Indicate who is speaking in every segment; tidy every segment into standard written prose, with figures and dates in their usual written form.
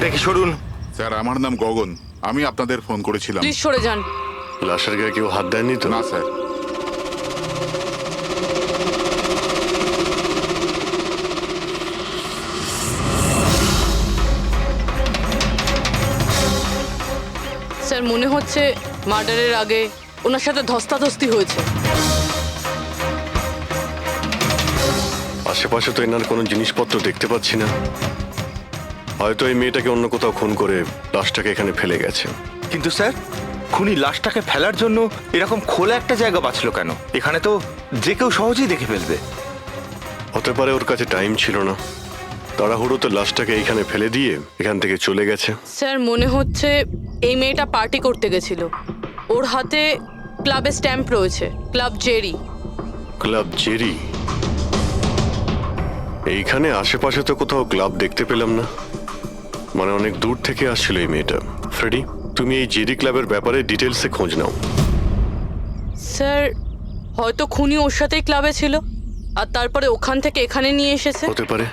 Speaker 1: থেকে সরুন।
Speaker 2: স্যার আমার নাম গগন, আমি আপনাদের ফোন করেছিলাম।
Speaker 3: প্লিজ সরে যান।
Speaker 4: লাশের গায়ে কেউ হাত দেয়নি তো?
Speaker 2: না স্যার।
Speaker 3: স্যার মনে হচ্ছে মার্ডারের আগে ওনার সাথে ধস্তাধস্তি হয়েছে।
Speaker 4: আশেপাশে তো এনার কোনো জিনিসপত্র দেখতে পাচ্ছি না। হয়তো এই মেয়েটাকে অন্য কোথাও খুন করে লাশটাকে এখানে ফেলে গেছে।
Speaker 1: কিন্তু স্যার, খুনি লাশটাকে ফেলার জন্য এরকম খোলা একটা জায়গা বাঁচলো কেন? এখানে তো যে কেউ সহজেই দেখে ফেলবে।
Speaker 4: হতে পারে ওর কাছে টাইম ছিল না, তাড়াহুড়োতে লাশটাকে এইখানে ফেলে দিয়ে এখান থেকে চলে গেছে।
Speaker 3: স্যার মনে হচ্ছে এই মেয়েটা পার্টি করতে গেছিল। ওর হাতে ক্লাবের স্ট্যাম্প রয়েছে, ক্লাব জেরি।
Speaker 4: Club Jerry? এইখানে আশেপাশে তো কোথাও ক্লাব দেখতে পেলাম না, মানে অনেক দূর থেকে আসছিল এই মেয়েটা। ফ্রেডি, তুমি এই জেরি ক্লাবের ব্যাপারে ডিটেলসে খোঁজ নাও।
Speaker 3: স্যার হয়তো খুনি ওর সাথেই ক্লাবে ছিল আর তারপরে ওখান থেকে এখানে নিয়ে এসেছে।
Speaker 4: হতে পারে।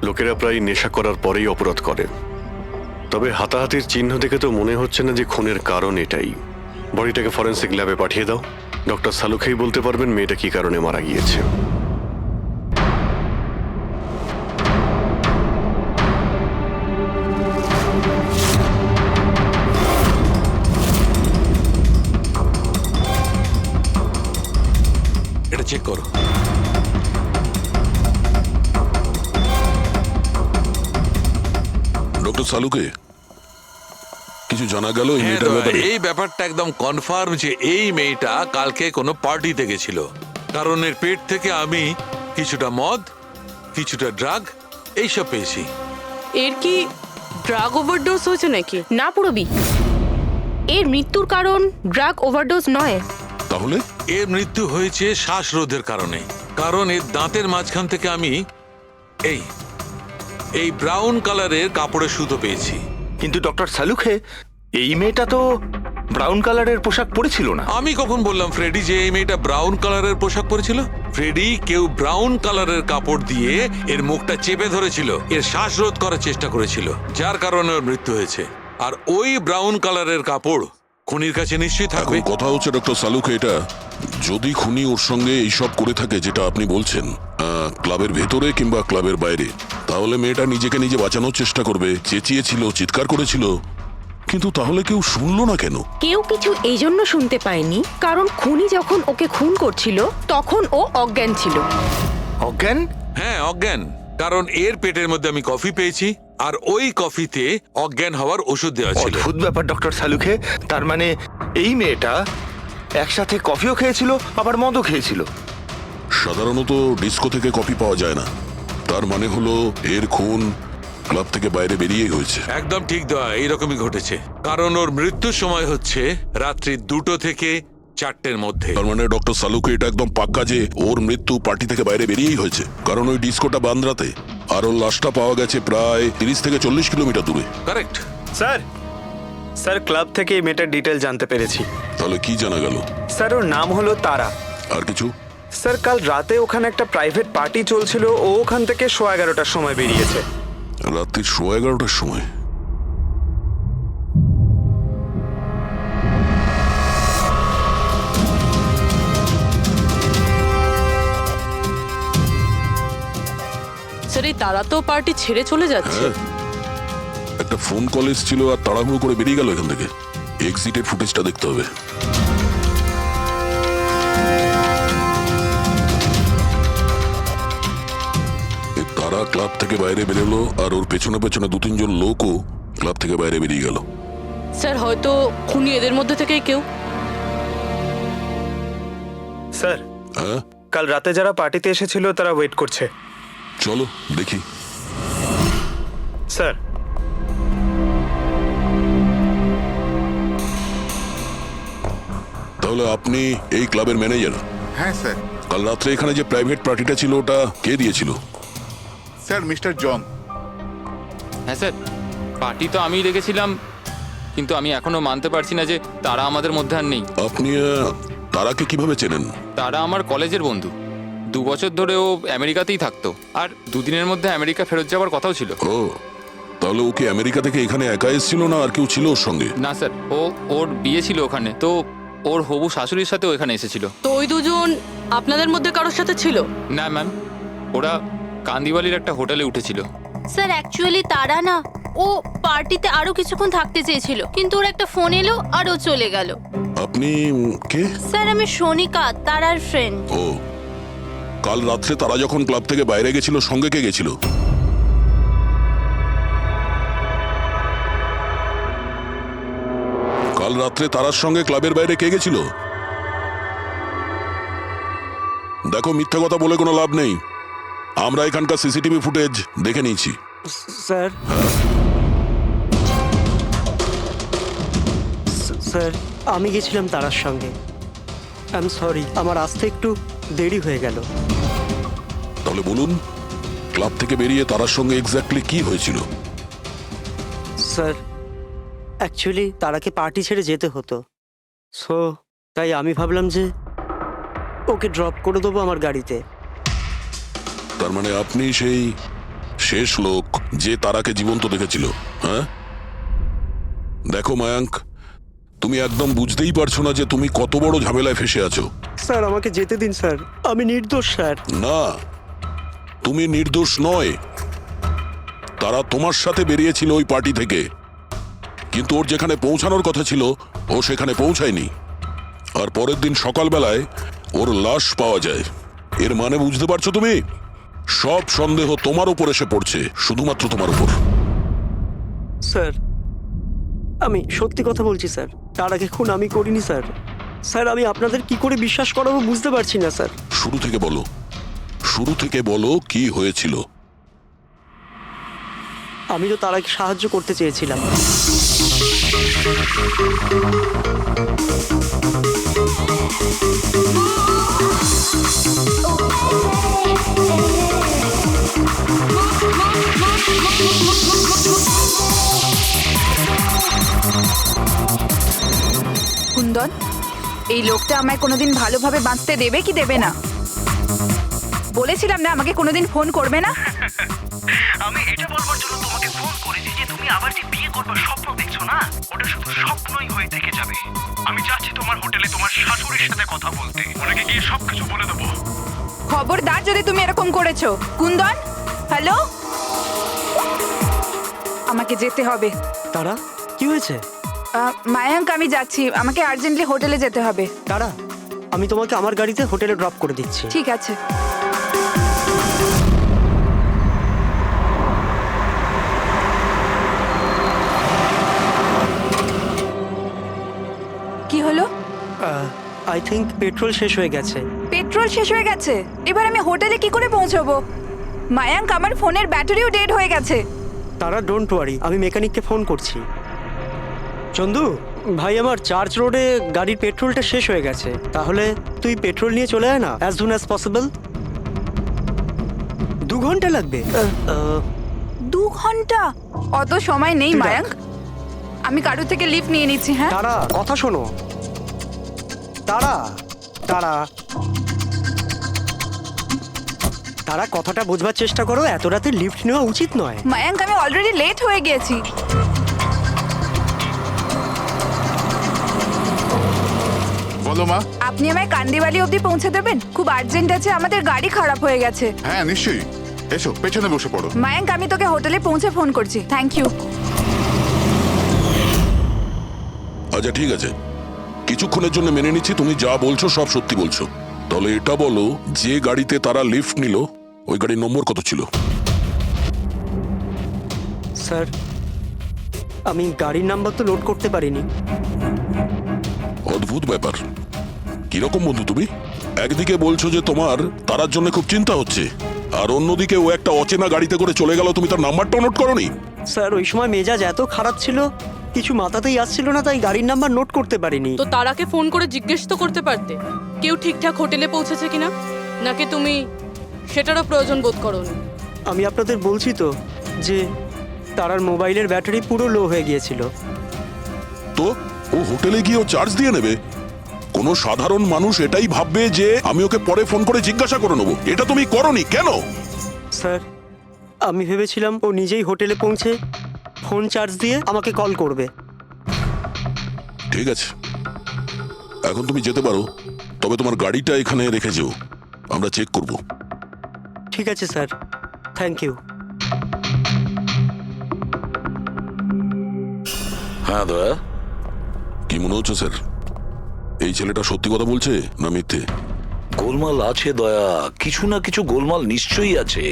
Speaker 4: লোকেরা প্রায় নেশা করার পরেই অপরাধ করে, তবে হাতাহাতির চিহ্ন দেখে তো মনে হচ্ছে না যে খুনের কারণ এটাই। বডিটাকে ফরেন্সিক ল্যাবে পাঠিয়ে দাও। ডক্টর সালুখেই বলতে পারবেন মেয়েটা কি কারণে মারা গিয়েছে।
Speaker 5: এটা চেক করো।
Speaker 6: ডক্টর সালুকে কিছু জানা গেল এই মেয়েটার ব্যাপারে?
Speaker 5: এই ব্যাপারটা একদম কনফার্ম যে এই মেয়েটা কালকে কোনো পার্টিতে গেছিল, কারণ এর পেট থেকে আমি কিছুটা মদ, কিছুটা ড্রাগ এইসব পেয়েছি।
Speaker 3: এর কি ড্রাগ ওভারডোজ হয়েছে নাকি?
Speaker 7: না পুরবি, এর মৃত্যুর কারণ ড্রাগ ওভারডোজ নয়।
Speaker 6: তাহলে
Speaker 5: এর মৃত্যু হয়েছে শ্বাসরোধের কারণে, কারণ এর দাঁতের মাঝখান থেকে আমি এই ব্রাউন কালারের কাপড়ের সুতো পেয়েছি।
Speaker 1: কিন্তু ডক্টর সালুখে, এই মেয়েটা তো ব্রাউন কালারের পোশাক পরেছিল না।
Speaker 5: আমি কখন বললাম ফ্রেডি যে এই মেয়েটা ব্রাউন কালারের পোশাক পরেছিল? ফ্রেডি, কেউ ব্রাউন কালারের কাপড় দিয়ে এর মুখটা চেপে ধরেছিল, এর শ্বাসরোধ করার চেষ্টা করেছিল, যার কারণে ওর মৃত্যু হয়েছে। আর ওই ব্রাউন কালারের কাপড় খুনির কাছে নিশ্চয়ই থাকবে।
Speaker 6: এখন কথা হচ্ছে ডক্টর সালুকে, এটা যদি খুনি ওর সঙ্গে এইসব করে থাকে যেটা আপনি বলছেন, ক্লাবের ভেতরে কিংবা ক্লাবের বাইরে, তাহলে মেয়েটা নিজেকে নিজে বাঁচানোর চেষ্টা করবে, চেঁচিয়েছিল, চিৎকার করেছিল, কিন্তু তাহলে কেউ শুনলো না কেন?
Speaker 7: কেউ কিছু এই জন্য শুনতে পায়নি কারণ খুনি যখন ওকে খুন করছিল তখন ও অজ্ঞান ছিল।
Speaker 1: অজ্ঞান?
Speaker 5: হ্যাঁ, অজ্ঞান। কারণ এর পেটের মধ্যে আমি কফি পেয়েছি, আর ওই কফিতে অজ্ঞান হওয়ার ওষুধ দেওয়া ছিল।
Speaker 1: অদ্ভুত ব্যাপার ডক্টর সালুখে। তার মানে এই মেয়েটা একসাথে কফিও খেয়েছিল আবার মদও খেয়েছিল।
Speaker 6: সাধারণত ডিস্কো থেকে কপি পাওয়া যায় না, তার মানে হলো এর খুন ক্লাব থেকে বাইরে বেরিয়েই হয়েছে।
Speaker 5: একদম ঠিক দেওয়া, এইরকমই ঘটেছে। কারণ ওর মৃত্যুর সময় হচ্ছে রাত্রি 2টো থেকে 4টের মধ্যে।
Speaker 6: তার মানে ডক্টর সালুকে এটা একদম পাক্কা যে ওর মৃত্যু পার্টি থেকে বাইরে বেরিয়েই হয়েছে, কারণ ওই ডিস্কোটা বান্দ্রাতে, আর ওর লাশটা পাওয়া গেছে প্রায় 30 থেকে 40 কিলোমিটার দূরে।
Speaker 5: কারেক্ট।
Speaker 8: স্যার ক্লাব থেকে এই মেয়েটার ডিটেল জানতে পেরেছি।
Speaker 6: তাহলে কি জানা গেল?
Speaker 8: স্যার ওর নাম হলো তারা।
Speaker 6: আর কিছু?
Speaker 8: স্যার কাল রাতে ওখানে একটা প্রাইভেট পার্টি চলছিল, ও ওখান থেকে 11:15টার সময় বেরিয়েছে।
Speaker 6: রাত্রি 11:30টার সময়?
Speaker 3: স্যার এই তারা তো পার্টি ছেড়ে চলে যাচ্ছে।
Speaker 6: হ্যাঁ, একটা ফোন কল এসেছিল আর তাড়াহুড়ো করে বেরিয়ে গেল এখান থেকে। এক্সিটের ফুটেজটা দেখতে হবে। তারা ক্লাব থেকে বাইরে বেরোলো আর ওর পেছনে পেছনে 2-3 জন লোকও ক্লাব থেকে বাইরে বেরিয়ে গেল।
Speaker 3: স্যার হয়তো খুনি এদের মধ্যে থেকেই কেউ।
Speaker 8: স্যার
Speaker 6: হ্যাঁ,
Speaker 8: কাল রাতে যারা পার্টিতে এসেছিল তারা ওয়েট করছে।
Speaker 6: চলো দেখি।
Speaker 8: স্যার
Speaker 6: তাহলে আপনি এই ক্লাবের ম্যানেজার?
Speaker 2: হ্যাঁ স্যার।
Speaker 6: কাল রাত্রে এখানে যে প্রাইভেট পার্টিটা ছিল ওটা কে দিয়েছিল?
Speaker 2: Sir mister John.
Speaker 9: হ্যাঁ স্যার, পার্টি তো আমিই রেখেছিলাম, কিন্তু আমি এখনো মানতে পারছি না যে তারা আমাদের মধ্যে আর নেই।
Speaker 6: আপনি তারাকে কিভাবে চেনেন?
Speaker 9: তারা আমার কলেজের বন্ধু। 2 বছর ধরে ও আমেরিকাতেই থাকতো, আর 2 দিনের মধ্যে আমেরিকা ফেরত যাওয়ার কথাও ছিল।
Speaker 6: ও, তাহলে ওকে আমেরিকা থেকে এখানে একা এসেছিল না আর কেউ ছিল ওর সঙ্গে?
Speaker 9: না স্যার, ওর বিয়ে ছিল ওখানে, তো ওর হবু শাশুড়ির সাথেও এখানে এসেছিল।
Speaker 3: তো ওই দুজন আপনাদের মধ্যে কারোর সাথে ছিল?
Speaker 9: না ম্যাম, ওরা কান্দিওয়ালির একটা হোটেলে উঠেছিল।
Speaker 10: স্যার অ্যাকচুয়ালি তারা না, ও পার্টিতে আরো কিছুক্ষণ থাকতে চেয়েছিল, কিন্তু ওর একটা ফোন এলো আর ও চলে গেল।
Speaker 6: আপনি কে?
Speaker 10: স্যার আমি সোনিকা, তারার ফ্রেন্ড।
Speaker 6: ও, কাল রাত্রে তারা যখন ক্লাব থেকে বাইরে গেছিল সঙ্গে কে গেছিল? কাল রাত্রে তারার সঙ্গে ক্লাবের বাইরে কে গেছিল? দেখো, মিথ্যা কথা বলে কোনো লাভ নেই। আমরা এখানকার সিসিটিভি ফুটেজ দেখে নিয়েছি।
Speaker 8: স্যার, স্যার আমি গেছিলাম তারার সঙ্গে। আই এম সরি, আমার আসতে একটু দেরি হয়ে গেল।
Speaker 6: তাহলে বলুন, ক্লাব থেকে বেরিয়ে তারার সঙ্গে এক্স্যাক্টলি কি হয়েছিল?
Speaker 8: স্যার অ্যাকচুয়ালি তারাকে পার্টি ছেড়ে যেতে হতো, সো তাই আমি ভাবলাম যে ওকে ড্রপ করে দেবো আমার গাড়িতে।
Speaker 6: তার মানে আপনি সেই শেষ লোক যে তারাকে জীবন্ত দেখেছিল, হ্যাঁ? দেখো মায়াঙ্ক, তুমি একদম বুঝতেই পারছো না যে তুমি কত বড় ঝামেলায় ফেসে আছো।
Speaker 8: স্যার আমাকে যেতে দিন স্যার, আমি নির্দোষ স্যার।
Speaker 6: না, তুমি নির্দোষ নয়। তারা তোমার সাথে বেরিয়েছিল ওই পার্টি থেকে, কিন্তু ওর যেখানে পৌঁছানোর কথা ছিল ও সেখানে পৌঁছায়নি। আর পরের দিন সকালবেলায় ওর লাশ পাওয়া যায়। এর মানে বুঝতে পারছো তুমি? সব সন্দেহ তোমার উপর এসে পড়ছে, শুধুমাত্র তোমার উপর।
Speaker 8: স্যার আমি সত্যি কথা বলছি স্যার, তার আগে খুন আমি করিনি স্যার। স্যার আমি আপনাদের কি করে বিশ্বাস করাবো বুঝতে পারছি না স্যার।
Speaker 6: শুরু থেকে বলো, শুরু থেকে বলো কি হয়েছিল।
Speaker 8: আমি তো তারাকে সাহায্য করতে চেয়েছিলাম।
Speaker 11: কুন্দন, এই লোকটা আমায় কোনোদিন ভালোভাবে বাঁচতে দেবে কি দেবে না? বলেছিলাম না আমাকে কোনোদিন ফোন করবে না।
Speaker 12: আমি এটা বলবার জন্য তোমাকে ফোন করেছি যে তুমি আবার যে বিয়ে করবার স্বপ্ন দেখছো না, ওটা শুধু স্বপ্নই হয়ে থেকে যাবে। আমি যাচ্ছি তোমার হোটেলে তোমার শাশুড়ির সাথে কথা বলতে, ওনাকে গিয়ে সবকিছু বলে দেবো।
Speaker 11: খবরদার যদি তুমি এরকম করেছো। কুন্দন, হ্যালো, আমাকে যেতে হবে।
Speaker 8: তারা কি হয়েছে?
Speaker 11: মায়াঙ্ক আমি যাচ্ছি, আমাকে আর্জেন্টলি হোটেলে যেতে হবে।
Speaker 8: তারা, আমি তোমাকে আমার গাড়িতে হোটেলে ড্রপ করে দিচ্ছি।
Speaker 11: ঠিক আছে। কি হলো?
Speaker 8: আই থিঙ্ক পেট্রোল শেষ হয়ে গেছে।
Speaker 11: পেট্রোল শেষ হয়ে গেছে? এবার আমি হোটেলে কি করে পৌঁছবো? মায়াঙ্ক আমার ফোনের ব্যাটারিও ডেড হয়ে গেছে।
Speaker 8: তারা ডোন্ট ওয়ারি, আমি মেকানিককে ফোন করছি। চন্দু ভাই, আমার চার্চ রোডে গাড়ির পেট্রোলটা শেষ হয়ে গেছে, তাহলে তুই পেট্রোল নিয়ে চলে আয় না, অ্যাজ সুন অ্যাজ পসিবল। 2 ঘন্টা লাগবে।
Speaker 11: 2 ঘন্টা? অত সময় নেই মায়াঙ্ক, আমি কারো থেকে লিফট নিয়ে নিচ্ছি। হ্যাঁ
Speaker 8: তারা, কথা শোনো। তারা তারা তারা কথাটা বোঝবার চেষ্টা করো, এত রাতে লিফট নেওয়া উচিত নয়।
Speaker 11: মায়াঙ্ক আমি অলরেডি লেট হয়ে গেছি।
Speaker 2: বলো মা।
Speaker 11: আপনি আমায় কান্দিওয়ালি অবধি পৌঁছে দেবেন? খুব আর্জেন্ট আছে, আমাদের গাড়ি খারাপ হয়ে গেছে।
Speaker 2: হ্যাঁ নিশ্চয়ই, এসো পেছনে বসে পড়ো।
Speaker 11: মায়াঙ্ক আমি তোকে হোটেলে পৌঁছে ফোন করছি। Thank you.
Speaker 6: আচ্ছা ঠিক আছে, কিছুক্ষণের জন্য মেনে নিচ্ছি তুমি যা বলছো সব সত্যি বলছো। তাহলে এটা বলো, যে গাড়িতে তারা লিফট নিল ওই গাড়ির নম্বর কত ছিল?
Speaker 8: স্যার আমি গাড়ির নাম্বার তো লোড করতে পারিনি।
Speaker 6: অদ্ভুত ব্যাপার। কিরকম বন্ধু তুমি? একদিকে বলছো যে তোমার তারার জন্য খুব চিন্তা হচ্ছে, আর অন্যদিকে ও একটা অচেনা গাড়িতে করে চলে গেল, তুমি তার নাম্বারটাও নোট করোনি?
Speaker 8: স্যার ওই সময় মেজাজ এত খারাপ ছিল, কিছু মাথাতেই আসছিল না, তাই গাড়ির নাম্বার নোট করতে পারিনি।
Speaker 3: তো তারাকে ফোন করে জিজ্ঞেস তো করতে পারতে কেউ ঠিকঠাক হোটেলে পৌঁছেছে কিনা, নাকি তুমি সেটারও প্রয়োজন বোধ করোনি?
Speaker 8: আমি আপনাদের বলছি তো যে তারার মোবাইলের ব্যাটারি পুরো লো হয়ে গিয়েছিল।
Speaker 6: তো ও হোটেলে গিয়ে ও চার্জ দিয়ে নেবে? কোনো সাধারণ মানুষ এটাই ভাববে যে আমি ওকে পরে ফোন করে জিজ্ঞাসা করে নেবো। এটা তুমি করোনি কেন?
Speaker 8: স্যার আমি ভেবেছিলাম ও নিজেই হোটেলে পৌঁছে ফোন চার্জ দিয়ে আমাকে কল করবে।
Speaker 6: ঠিক আছে, এখন তুমি যেতে পারো, তবে তোমার গাড়িটা এখানে রেখে যেও, আমরা চেক করব।
Speaker 8: ঠিক আছে স্যার, থ্যাংক ইউ।
Speaker 6: হ্যাঁ দয়া, কি মনে হচ্ছে স্যার? এই ছেলেটা সত্যি কথা বলছে না মিথ্যে?
Speaker 13: গোলমাল আছে দয়া, কিছু না কিছু গোলমাল নিশ্চয়ই আছে।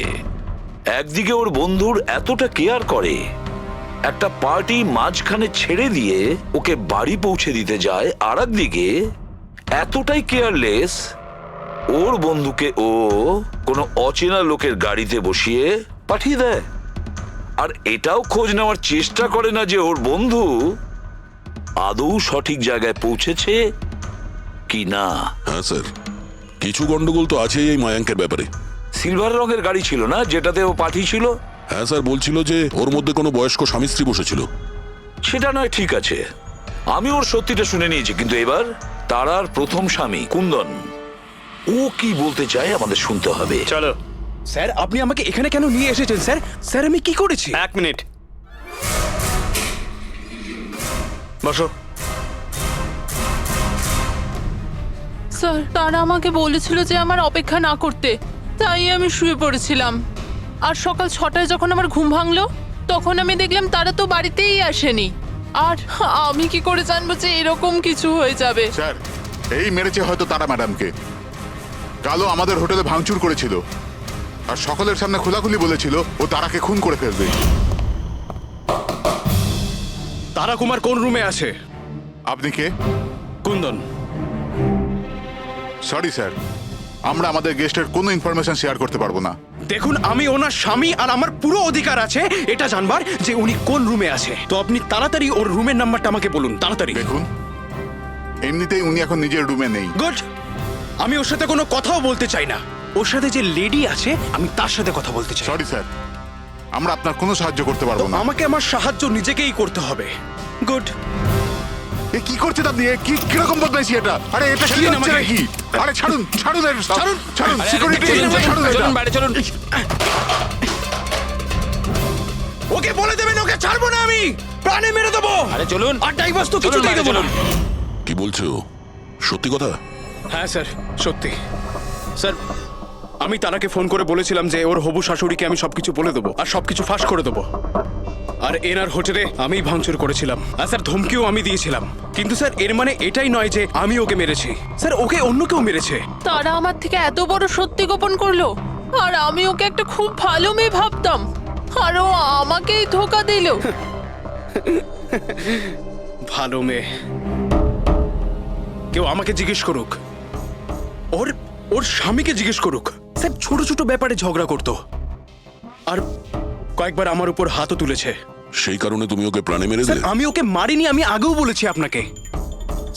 Speaker 13: একদিকে ওর বন্ধুর এতটা কেয়ার করে, একটা পার্টি মাঝখানে ছেড়ে দিয়ে ওকে বাড়ি পৌঁছে দিতে যায়, আর একদিকে এতটাই কেয়ারলেস ওর বন্ধুকে ও কোনো অচেনা লোকের গাড়িতে বসিয়ে পাঠিয়ে দেয়। আর এটাও খোঁজ নেওয়ার চেষ্টা করে না যে ওর বন্ধু আদৌ সঠিক জায়গায় পৌঁছেছে কি না।
Speaker 6: হ্যাঁ স্যার, কিছু গন্ডগোল তো আছেই এই মায়াঙ্কের ব্যাপারে।
Speaker 13: সিলভার রঙের গাড়ি ছিল না যেটাতে ও পাঠিয়েছিল?
Speaker 6: হ্যাঁ স্যার, বলছিল যে ওর মধ্যে কোনো বয়স্ক স্বামী স্ত্রী বসেছিল।
Speaker 13: সেটা নয়, ঠিক আছে, আমি ওর সত্যিটা শুনে নিয়েছি, কিন্তু এবার তারার প্রথম স্বামী কুন্দন, ও কি বলতে চায় আমাদের শুনতে হবে।
Speaker 1: চলো।
Speaker 12: স্যার, আপনি আমাকে এখানে কেন নিয়ে এসেছেন স্যার? স্যার, আমি কি করেছি?
Speaker 1: 1 মিনিট বসো।
Speaker 3: স্যার, তারা আমাকে বলেছিল যে আমার অপেক্ষা না করতে, তাই আমি শুয়ে পড়েছিলাম। আর সকাল 6টায় যখন আমার ঘুম ভাঙলো, তখন আমি দেখলাম তারা তো বাড়িতেই আসেনি। আর আমি কি করে জানবো যে এরকম কিছু হয়ে যাবে?
Speaker 2: স্যার, এই মেরেছে হয়তো তারা ম্যাডামকে। কালো আমাদের হোটেলে ভাঙচুর করেছিল আর সকলের সামনে খোলাখুলি বলেছিল ও তারাকে খুন করে ফেলবে।
Speaker 12: তারা কুমার কোন রুমে আছে?
Speaker 2: আপনি কে?
Speaker 12: কুন্দন।
Speaker 2: সরি স্যার, আমরা আমাদের গেস্টের কোনো ইনফরমেশন শেয়ার করতে পারবো না।
Speaker 12: দেখুন, আমি ওনার স্বামী আর আমার পুরো অধিকার আছে এটা জানবার যে উনি কোন রুমে আছে। তো আপনি তাড়াতাড়ি ওর রুমের নাম্বারটা আমাকে বলুন, তাড়াতাড়ি।
Speaker 2: দেখুন, এমনিতেই উনি এখন নিজের রুমে নেই।
Speaker 12: গুড, আমি ওর সাথে কোনো কথাও বলতে চাই না। ওর সাথে যে লেডি আছে আমি তার সাথে কথা বলতে চাই।
Speaker 2: সরি স্যার, আমরা আপনার কোনো সাহায্য করতে পারবো না।
Speaker 12: আমাকে আমার সাহায্য নিজেকেই করতে হবে। গুড।
Speaker 2: এ কি করছেন আপনি? এ কি কিরকম বদমাইশি এটা? আরে এটা কি হচ্ছে নাকি? আরে ছাড়ুন, ছাড়ুন, ছাড়ুন, ছাড়ুন, সিকিউরিটি ছাড়ুন এটা।
Speaker 9: বাইরে চলুন।
Speaker 12: ওকে বলে দেবেন ওকে ছাড়বো না, আমি প্রাণে মেরে দেবো।
Speaker 9: আরে চলুন।
Speaker 12: আর ডাইভার্স তো কিছুতেই দেবো না।
Speaker 6: কি বলছো? সত্যি কথা?
Speaker 12: হ্যাঁ স্যার, সত্যি। স্যার, আমি তারাকে ফোন করে বলেছিলাম যে ওর হবু শাশুড়িকে আমি সবকিছু বলে দেবো আর সবকিছু ফাঁস করে দেবো। আর এনার হোটেলে আমি ভাঙচুর করেছিলাম, আর স্যার ধমকিও আমি দিয়েছিলাম। কিন্তু স্যার, এর মানে এটাই নয় যে আমি ওকে মেরেছি। স্যার, ওকে অন্য কেউ মেরেছে।
Speaker 3: তারা আমার থেকে এত বড় সত্যি গোপন করলো, আর আমি ওকে একটা খুব ভালো মেয়ে ভাবতাম, আর ও আমাকেই ধোকা দিল।
Speaker 12: ভালো মেয়ে? কেউ আমাকে জিজ্ঞেস করুক, ওর স্বামীকে জিজ্ঞেস করুক। স্যার, ছোট ছোট ব্যাপারে ঝগড়া করতো, আর কয়েকবার আমার উপর হাতও তুলেছে।
Speaker 6: সেই কারণে তুমি ওকে প্রাণে মেরে
Speaker 12: স্যার,
Speaker 6: দিলে?
Speaker 12: আমি ওকে মারিনি, আমি আগেও বলেছি আপনাকে।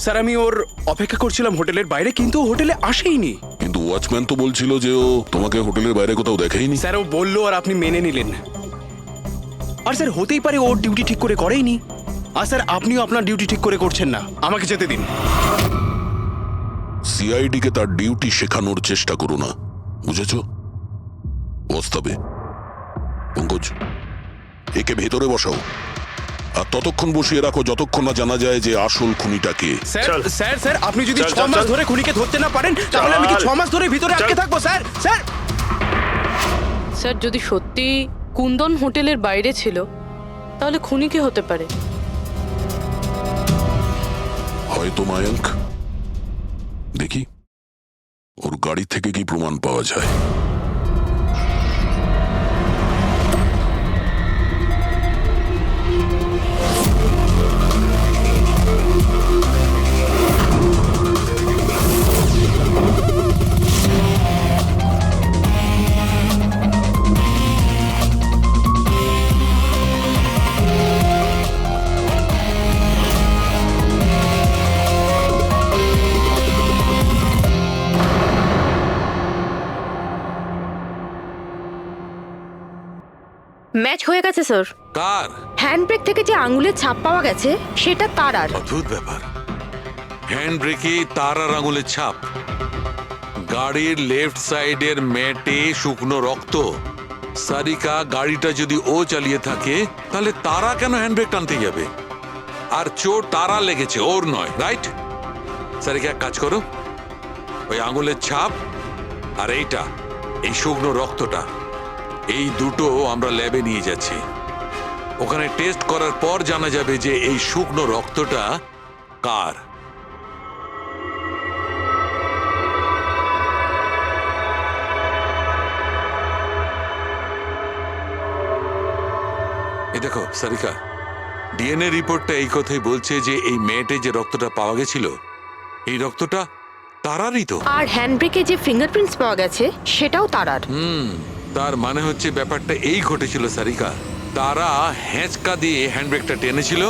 Speaker 12: স্যার, আমি ওর অপেক্ষা করছিলাম হোটেলের বাইরে, কিন্তু ও হোটেলে আসেইনি।
Speaker 6: কিন্তু ওয়াচম্যান তো বলছিল যে ও তোমাকে হোটেলের বাইরে কোথাও দেখেইনি।
Speaker 12: স্যার, ও বললো আর আপনি মেনে নিলেন। আর স্যার, হতেই পারে ওর ডিউটি ঠিক করে করেইনি। আর স্যার, আপনিও আপনার ডিউটি ঠিক করে করছেন না। আমাকে যেতে দিন।
Speaker 6: সিআইডি কে তার ডিউটি শেখানোর চেষ্টা করো না, বুঝেছো? বস্তাবে। পঙ্কজ, একে ভেতরে বসাও আর ততক্ষণ বসিয়ে রাখো যতক্ষণ না জানা যায় যে আসল খুনিটা কে।
Speaker 12: স্যার, স্যার, স্যার, আপনি যদি 6 মাস ধরে খুনিকে ধরতে না পারেন, তাহলে আমি কি 6 মাস ধরে ভিতরে আটকে থাকবো? Sir, sir.
Speaker 3: স্যার, যদি সত্যি কুন্দন হোটেলের বাইরে ছিল, তাহলে খুনি কে হতে পারে?
Speaker 6: হয়তো মায়াঙ্ক। দেখি ওর গাড়ি থেকে কি প্রমাণ পাওয়া যায়।
Speaker 7: ম্যাচ হয়ে গেছে স্যার।
Speaker 5: কার?
Speaker 7: হ্যান্ডব্রেক থেকে যে আঙুলের ছাপ পাওয়া গেছে সেটা তারার।
Speaker 5: অদ্ভুত ব্যাপার, হ্যান্ড ব্রেকে তার আর আঙুলের ছাপ। গাড়ির লেফট সাইডের ম্যাটে শুকনো রক্ত, সারিকা গাড়িটা যদি ও চালিয়ে থাকে তাহলে তারা কেন হ্যান্ডব্রেক টানতে যাবে? আর চোট তারা লেগেছে, ওর নয়, রাইট? সারিকা এক কাজ করো, ওই আঙুলের ছাপ আর এইটা, এই শুকনো রক্তটা, এই দুটো আমরা ল্যাবে নিয়ে যাচ্ছি। ওখানে টেস্ট করার পর জানা যাবে যে এই শুকনো রক্তটা কার। এই দেখো সারিকা, ডিএনএ রিপোর্টটা এই কথাই বলছে যে এই মেয়েটে যে রক্তটা পাওয়া গেছিল, এই রক্তটা তারারই তো।
Speaker 7: আর হ্যান্ডব্রেকে যে ফিঙ্গারপ্রিন্টস পাওয়া গেছে সেটাও তারার।
Speaker 5: তার মানে হচ্ছে ব্যাপারটা এই ঘটেছিল সারিকা, তারা হ্যাঁচকা দিয়ে হ্যান্ডব্রেকটা টেনেছিল,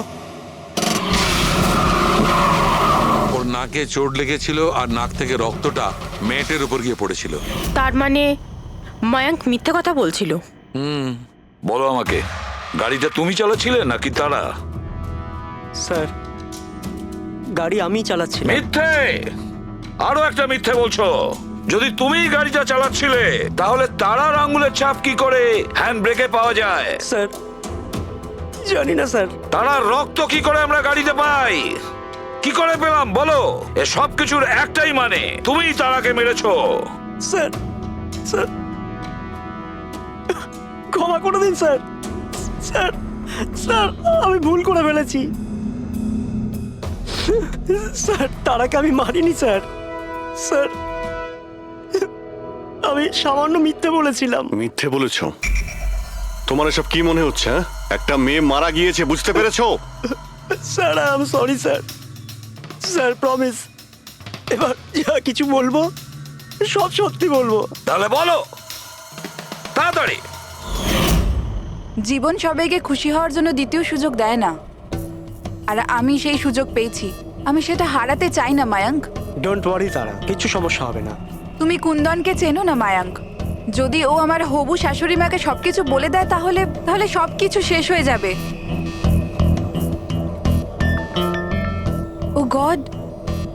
Speaker 5: ওর নাকে চোট লেগেছিল আর নাক থেকে রক্তটা মেয়েটের উপর গিয়ে পড়েছিল।
Speaker 7: তার মানে মায়াঙ্ক মিথ্যে কথা বলছিল।
Speaker 13: বলো আমাকে, গাড়িটা তুমি চালাচ্ছিলে নাকি তারা?
Speaker 8: স্যার, গাড়ি আমি চালাচ্ছি।
Speaker 13: মিথ্যে, আরো একটা মিথ্যে বলছো। যদি তুমি গাড়িটা চালাচ্ছিলে তাহলে তারার আঙ্গুলের ছাপ কি করে হ্যান্ড ব্রেকে পাওয়া যায়?
Speaker 8: স্যার, জানি না স্যার।
Speaker 13: তারার রক্ত কি করে আমরা গাড়িতে পাই? কি করে পেলাম বলো? এ সব কিছুর একটাই মানে, তুমিই তারাকে মেরেছো।
Speaker 8: স্যার, স্যার, ক্ষমা করে দিন স্যার। স্যার, স্যার, আমি ভুল করে ফেলেছি। স্যার, তারাকে আমি মারিনি স্যার। স্যার, আমি সামান্য মিথ্যে বলেছিলাম।
Speaker 4: মিথ্যে বলেছো? তোমার এসব কি মনে হচ্ছে? হ্যাঁ, একটা মেয়ে মারা গিয়েছে, বুঝতে পেরেছো?
Speaker 8: Sir, I am sorry sir. Sir, promise, এবার যা কিছু বলবো সব সত্যি বলবো।
Speaker 13: তাহলে বলো তাড়াতাড়ি।
Speaker 11: জীবন সবাইকে খুশি হওয়ার জন্য দ্বিতীয় সুযোগ দেয় না, আর আমি সেই সুযোগ পেয়েছি। আমি সেটা হারাতে চাই না মায়াঙ্ক।
Speaker 8: ডোন্ট ওয়ারি তারা, কিছু সমস্যা হবে না।
Speaker 11: তুমি কুন্দনকে চেনো না মায়াঙ্ক? যদি ও আমার হবু শাশুড়ি মাকে সবকিছু বলে দেয় তাহলে তাহলে সবকিছু শেষ হয়ে যাবে। ও গড,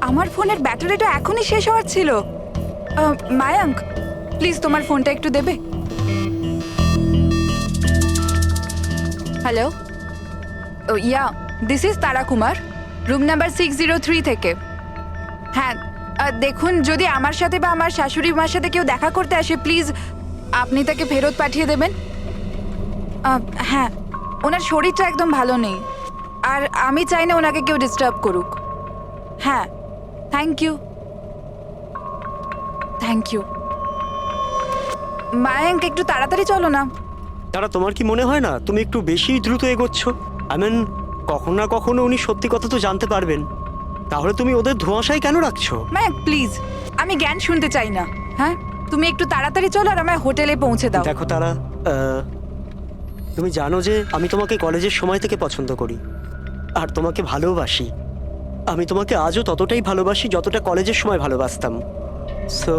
Speaker 11: আমার ফোনের ব্যাটারিটা এখনই শেষ হওয়ার ছিল। মায়াঙ্ক, প্লিজ তোমার ফোনটা একটু দেবে? Hello, yeah, this is Tara Kumar, room number 603 থেকে। হ্যাঁ, দেখুন, যদি আমার সাথে বা আমার শাশুড়ি মার সাথে কেউ দেখা করতে আসে, প্লিজ আপনি তাকে ফেরত পাঠিয়ে দেবেন। হ্যাঁ, ওনার শরীরটা একদম ভালো নেই, আর আমি চাই না ওনাকে কেউ ডিস্টার্ব করুক। হ্যাঁ, thank you, thank you. Mayank, একটু তাড়াতাড়ি চলো না।
Speaker 8: তারা, তোমার কি মনে হয় না তুমি একটু বেশি দ্রুত এগোচ্ছ? আই মিন, কখনো না কখনো উনি সত্যি কথা তো জানতে পারবেন, তাহলে তুমি ওদের ধোঁয়াশায় কেন রাখছো?
Speaker 11: মায়াঙ্ক প্লিজ, আমি জ্ঞান শুনতে চাই না। হ্যাঁ, তুমি একটু তাড়াতাড়ি চলো আর আমায় হোটেলে পৌঁছে দাও।
Speaker 8: দেখো তারা, তুমি জানো যে আমি তোমাকে কলেজের সময় থেকে পছন্দ করি আর তোমাকে ভালোবাসি। আমি তোমাকে আজও ততটাই ভালোবাসি যতটা কলেজের সময় ভালোবাসতাম। সো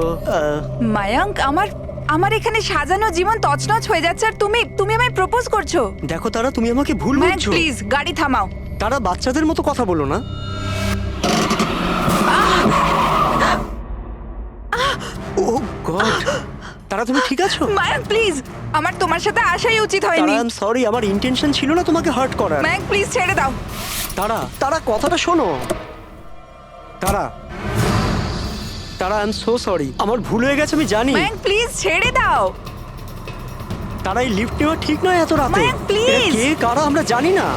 Speaker 11: মায়াঙ্ক, আমার এখানে সাজানো জীবন তছনছ হয়ে যাচ্ছে আর তুমি আমায় প্রপোজ করছো।
Speaker 8: দেখো তারা, তুমি আমাকে ভুল
Speaker 11: মায়াঙ্ক
Speaker 8: বুঝছো।
Speaker 11: প্লিজ গাড়ি থামাও।
Speaker 8: তারা, বাচ্চাদের মতো কথা বলো না। ও গড, তারা তুমি ঠিক আছো?
Speaker 11: মায়াঙ্ক প্লিজ, আমার তোমার সাথে আসাই উচিত হয়নি।
Speaker 8: আই এম সরি, আমার ইন্টেনশন ছিল না তোমাকে হার্ট করার।
Speaker 11: মায়াঙ্ক প্লিজ ছেড়ে দাও।
Speaker 8: তারা কথাটা শোনো। তারা, আই এম সো সরি, আমার ভুল হয়ে গেছে, আমি জানি।
Speaker 11: মায়াঙ্ক প্লিজ ছেড়ে দাও।
Speaker 8: তারা, এই লিফট নেওয়া ঠিক নয় এত রাতে।
Speaker 11: মায়াঙ্ক, please!
Speaker 8: এরা কে কারা আমরা জানি না।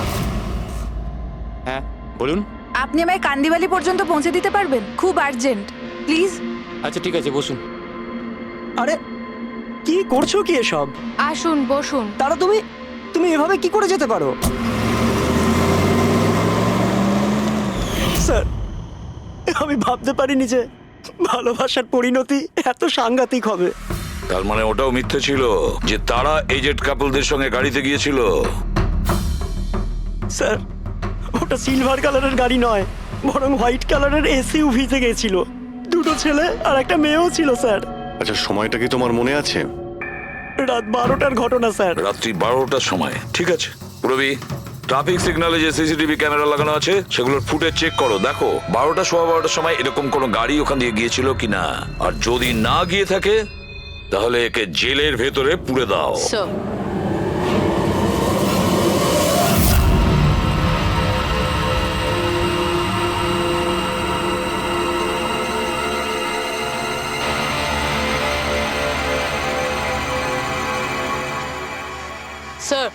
Speaker 9: হ্যাঁ বলুন।
Speaker 11: আপনি আমায় কান্দিবালি পর্যন্ত পৌঁছে দিতে পারবেন? খুব আর্জেন্ট, প্লিজ।
Speaker 9: আচ্ছা ঠিক আছে, বসুন।
Speaker 8: আরে কি করছো কি এসব?
Speaker 10: আসুন বসুন।
Speaker 8: তারা, তুমি এভাবে কি করে যেতে পারো? স্যার, আমি ভাবতে পারিনি যে ভালোবাসার পরিণতি এত সাংঘাতিক হবে।
Speaker 13: তার মানে ওটাও মিথ্যে ছিল যে তারা এজেড কাপলদের সঙ্গে গাড়িতে গিয়েছিল?
Speaker 8: স্যার, ওটা সিলভার কালারের গাড়ি নয়, বরং হোয়াইট কালারের এসইউভিতে গিয়েছিল। দুটো ছেলে আর একটা মেয়েও ছিল স্যার।
Speaker 4: আচ্ছা, সময়টা কি তোমার মনে আছে?
Speaker 8: রাত 12টার ঘটনা স্যার।
Speaker 13: রাত্রি 12টার সময়, ঠিক আছে। রবি, ট্রাফিক সিগন্যালে যে সিসিটিভি ক্যামেরা লাগানো আছে সেগুলোর ফুটেজ চেক করো, দেখো 12টা সোয়া 12টার সময় এরকম কোনো গাড়ি ওখান দিয়ে গিয়েছিল কিনা। আর যদি না গিয়ে থাকে তাহলে একে জেলের ভেতরে পুরে দাও।
Speaker 3: স্যার স্যার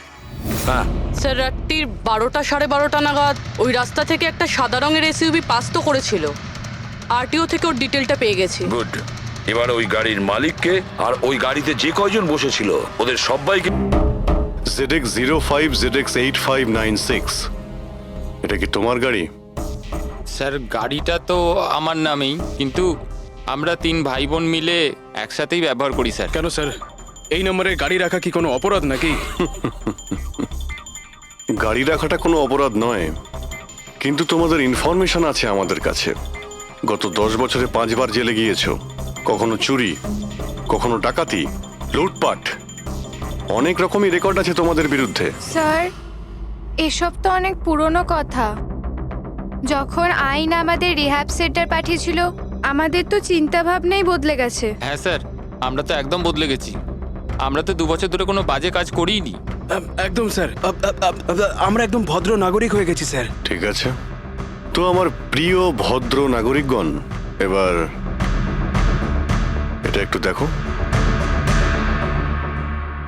Speaker 13: হ্যাঁ,
Speaker 3: স্যার রাত্রির 12টা 12:30 নাগাদ ওই রাস্তা থেকে একটা সাদা রঙের এসইউভি পাস তো করেছিল। আরটিও থেকে ওর ডিটেলটা পেয়ে গেছি।
Speaker 13: গুড। এবার ওই গাড়ির মালিককে আর ওই গাড়িতে যে কয়জন বসেছিল ওদের সবাইকে।
Speaker 4: ZX 05 ZX 8596, এটা কি তোমার গাড়ি?
Speaker 9: স্যার গাড়িটা তো আমার নামেই, কিন্তু আমরা 3 ভাই বোন মিলে একসাথেই ব্যবহার করি স্যার।
Speaker 14: কেন স্যার, এই নম্বরে গাড়ি রাখা কি কোনো অপরাধ নাকি?
Speaker 4: গাড়ি রাখাটা কোনো অপরাধ নয়, কিন্তু তোমাদের ইনফরমেশন আছে আমাদের কাছে। গত 10 বছরে 5 বার জেলে গিয়েছো। কখনো চুরি, কখনো ডাকাতি, লুটপাট, অনেক রকমই রেকর্ড আছে তোমাদের বিরুদ্ধে।
Speaker 11: স্যার এসব তো অনেক পুরনো কথা। যখন আইন আমাদের রিহ্যাব সেন্টার পাঠিয়েছিল আমাদের তো চিন্তা ভাবনাই বদলে গেছে।
Speaker 9: হ্যাঁ স্যার, আমরা তো একদম বদলে গেছি। আমরা তো 2 বছর ধরে কোনো বাজে কাজ করিনি।
Speaker 14: একদম স্যার, আমরা একদম ভদ্র নাগরিক হয়ে গেছি স্যার।
Speaker 4: ঠিক আছে, তো আমার প্রিয় ভদ্র নাগরিকগণ, এবার এটা একটু দেখো।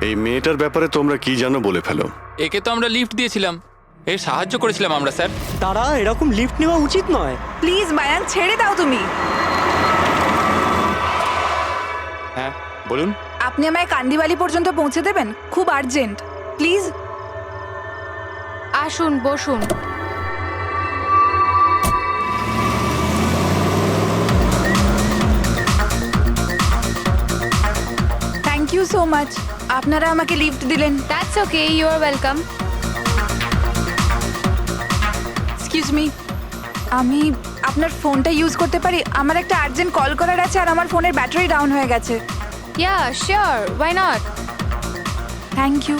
Speaker 4: এই মেয়েটার ব্যাপারে তোমরা কি জানো বলে ফেলো।
Speaker 9: একে তো আমরা লিফট দিয়েছিলাম, এর সাহায্য করেছিলাম আমরা স্যার।
Speaker 8: তারা এরকম লিফট নেওয়া উচিত নয়।
Speaker 11: প্লিজ মায়াঙ্ক ছেড়ে দাও তুমি।
Speaker 4: হ্যাঁ বলুন।
Speaker 11: আপনি আমায় কান্দিবালি পর্যন্ত পৌঁছে দেবেন? খুব আর্জেন্ট, প্লিজ। আসুন বসুন। Thank you so much. আপনারা আমাকে লিফট দিলেন। That's okay, you are welcome. Excuse me, আমি আপনার ফোনটা ইউজ করতে পারি? আমার একটা আর্জেন্ট কল করার আছে আর আমার ফোনের ব্যাটারি ডাউন হয়ে গেছে। Yeah sure, why not. Thank you.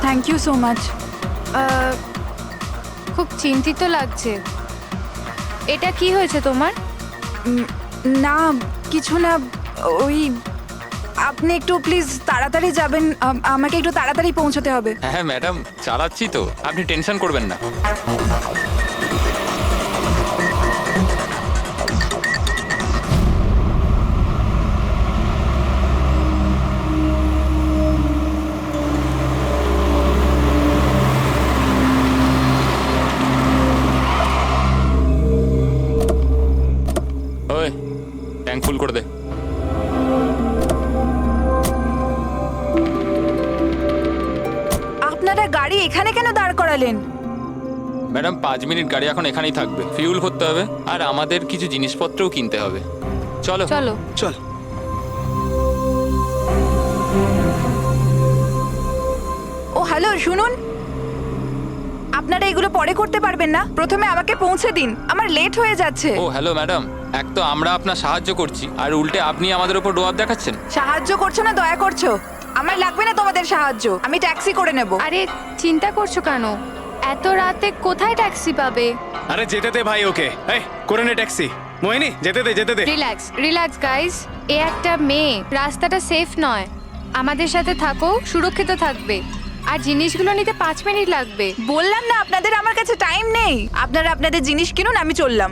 Speaker 11: Thank you so much. খুব চিন্তিত লাগছে। এটা কি হয়েছে তোমার? না কিছু না, ওই আপনি একটু প্লিজ তাড়াতাড়ি যাবেন, আমাকে একটু তাড়াতাড়ি পৌঁছতে হবে।
Speaker 9: হ্যাঁ ম্যাডাম, চালাচ্ছি তো, আপনি টেনশন করবেন না। ওই ট্যাঙ্ক ফুল করে দে।
Speaker 11: আপনারা গাড়ি এখানে কেন দাঁড় করালেন?
Speaker 9: ম্যাডাম 5 মিনিট গাড়ি এখন এখানেই থাকবে, ফিউল করতে হবে আর আমাদের কিছু জিনিসপত্রও কিনতে হবে। চলো
Speaker 11: চলো
Speaker 14: চল।
Speaker 11: ও হ্যালো, শুনুন, আপনারা এগুলো পরে করতে পারবেন না? প্রথমে আমাকে পৌঁছে দিন, আমার লেট হয়ে যাচ্ছে।
Speaker 9: ও হ্যালো ম্যাডাম, এক তো আমরা আপনার সাহায্য করছি আর উল্টে আপনি আমাদের উপর ডোয়াব দেখাচ্ছেন।
Speaker 11: সাহায্য করছো না দয়া করছো? আমার লাগবে না তোমাদের সাহায্য, আমি ট্যাক্সি করে নেব। আরে চিন্তা করছো কেন? এত রাতে কোথায় ট্যাক্সি পাবে?
Speaker 14: আরে যেতে দে ভাই ওকে, এই করে নে ট্যাক্সি। মোহিনী যেতে দে, যেতে দে।
Speaker 11: রিল্যাক্স রিল্যাক্স গাইস, এ একটা মেয়ে, রাস্তাটা সেফ নয়। আমাদের সাথে থাকো, সুরক্ষিত থাকবে। আর জিনিসগুলো নিতে 5 মিনিট লাগবে। বললাম না আপনাদের আমার কাছে টাইম নেই। আপনারা আপনাদের জিনিস কিনুন, আমি চললাম।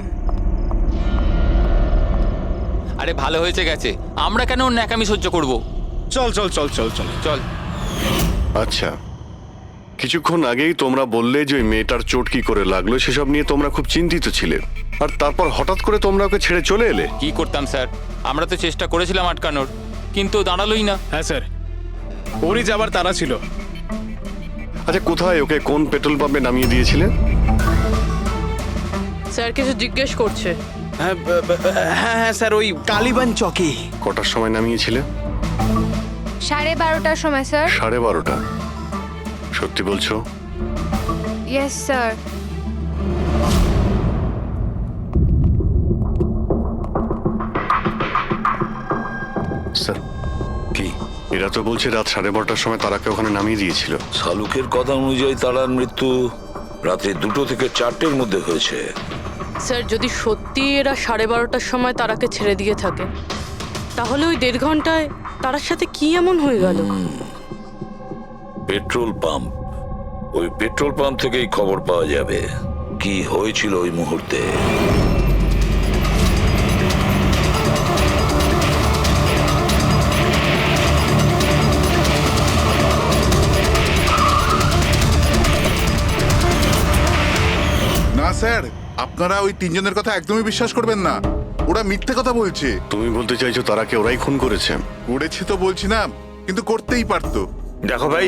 Speaker 9: আরে ভালো হয়েছে গেছে, আমরা কেন ওর ন্যাকামি সহ্য করব?
Speaker 14: চল চল চল চল চল
Speaker 9: চল।
Speaker 4: আচ্ছা, কিছুক্ষণ আগেই তোমরা বললে যে ওই মেয়েটার চোট কি করে লাগলো সেসব নিয়ে তোমরা খুব চিন্তিত ছিলে, আর তারপর হঠাৎ করে তোমরা ওকে ছেড়ে চলে এলে।
Speaker 9: কি করতাম স্যার, আমরা তো চেষ্টা করেছিলাম আটকানোর, কিন্তু দাঁড়ালোই না।
Speaker 14: হ্যাঁ স্যার, ওরই যাবার তারা ছিল।
Speaker 4: আচ্ছা, কোথায় ওকে কোন পেট্রোল পাম্পে নামিয়ে দিয়েছিলে?
Speaker 3: স্যার কিছু জিজ্ঞেস করছে।
Speaker 14: হ্যাঁ হ্যাঁ স্যার, ওই কালীবান চকে।
Speaker 4: কটার সময় নামিয়েছিলে?
Speaker 11: 12:30টার সময় স্যার।
Speaker 4: 12:30? সত্যি বলছো?
Speaker 11: Yes sir.
Speaker 4: স্যার,
Speaker 13: কি
Speaker 4: এরা তো বলছে রাত 12:30টার সময় তারাকে ওখানে নামিয়ে দিয়েছিল।
Speaker 13: শালুকের কথা অনুযায়ী তারার মৃত্যু রাতে 2টো থেকে 4টের মধ্যে হয়েছে।
Speaker 7: স্যার, যদি সত্যি এরা 12:30টার সময় তারাকে ছেড়ে দিয়ে থাকে, তাহলে ওই 1.5 ঘন্টায় তারার সাথে কি এমন হয়ে গেল?
Speaker 13: পেট্রোল পাম্প, ওই পেট্রোল পাম্প থেকেই খবর পাওয়া যাবে কি হয়েছিল ওই মুহূর্তে।
Speaker 2: না স্যার, আপনারা ওই 3 জনের কথা একদমই বিশ্বাস করবেন না। ওরা মিথ্যে কথা বলছে।
Speaker 4: তুমি বলতে চাইছো তারাকে ওরাই খুন করেছে?
Speaker 2: করেছে তো বলছি না, কিন্তু করতেই পারতো।
Speaker 1: দেখো ভাই,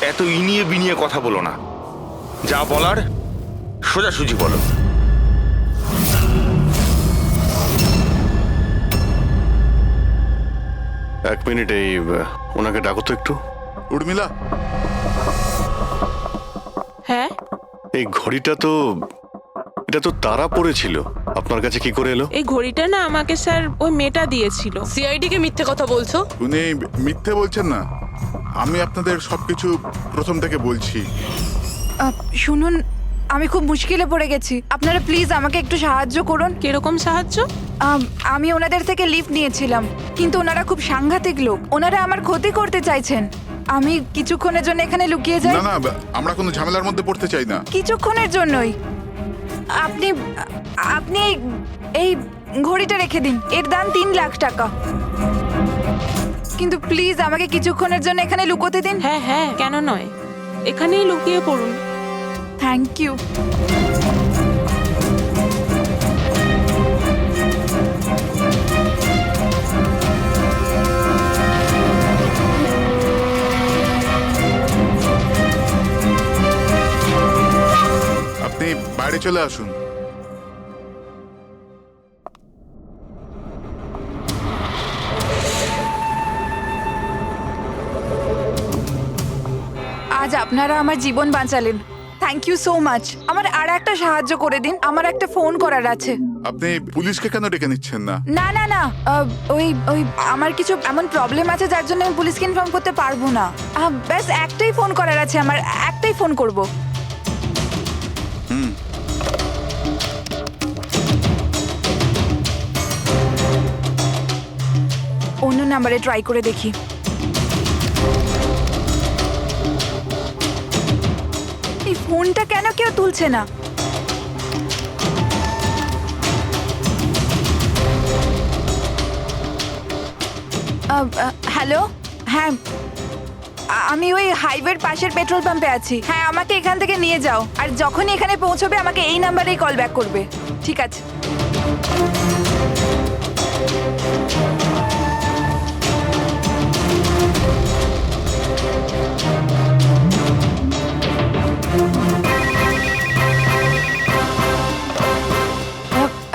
Speaker 1: এত ইনিয়ে বিনিয়ে কথা বলো না, যা বলার সোজাসুজি বলো।
Speaker 4: এক মিনিট, এই ওনাকে ডাকো তো একটু।
Speaker 2: উর্মিলা,
Speaker 3: হ্যাঁ,
Speaker 4: এই ঘড়িটা তো, এটা তো তারা পড়েছিল, আপনার কাছে কি করে এলো?
Speaker 3: এই ঘড়িটা না আমাকে স্যার ওই মেয়েটা দিয়েছিল।
Speaker 7: সিআইডি কে মিথ্যে কথা বলছো?
Speaker 2: উনি মিথ্যে বলছেন না। আমি আপনাদের সবকিছু প্রথম থেকে বলছি।
Speaker 11: শুনুন, আমি খুব মুশকিলে পড়ে গেছি। আপনারা প্লিজ আমাকে একটু সাহায্য করুন।
Speaker 3: কিরকম সাহায্য?
Speaker 11: আমি ওনাদের থেকে লিফট নিয়েছিলাম, কিন্তু ওনারা খুব সাংঘাতিক লোক। ওনারা আমার ক্ষতি করতে চাইছেন। আমি কিছুক্ষণের জন্য এখানে লুকিয়ে যাই।
Speaker 2: না না, আমরা কোনো ঝামেলার মধ্যে পড়তে চাই না।
Speaker 11: কিছুক্ষণের জন্যই। আপনি আপনি এই ঘড়িটা রেখে দিন, এর দাম 3 লাখ টাকা। কিন্তু প্লিজ আমাকে কিছুক্ষণের জন্য এখানে লুকোতে দিন।
Speaker 3: হ্যাঁ হ্যাঁ, কেন নয়, এখানেই লুকিয়ে পড়ুন।
Speaker 11: Thank you.
Speaker 2: আপনি বাইরে চলে আসুন।
Speaker 11: আজ আপনারা আমার জীবন বাঁচালেন। Thank you so much. আমার আর একটা সাহায্য করে দিন, আমার একটা ফোন করার আছে।
Speaker 2: আপনি পুলিশকে কেন ডেকে নিচ্ছেন না?
Speaker 11: না না না, ওই ওই আমার কিছু এমন প্রবলেম আছে যার জন্য আমি পুলিশকে ইনফর্ম করতে পারবো না। ব্যাস একটাই ফোন করার আছে আমার, একটাই ফোন করব। অন্য নাম্বারে ট্রাই করে দেখি। এই ফোনটা কেন কেউ তুলছে না? হ্যালো, হ্যাঁ আমি ওই হাইওয়ের পাশের পেট্রোল পাম্পে আছি। হ্যাঁ, আমাকে এখান থেকে নিয়ে যাও, আর যখনই এখানে পৌঁছবে আমাকে এই নাম্বারেই কল ব্যাক করবে। ঠিক আছে।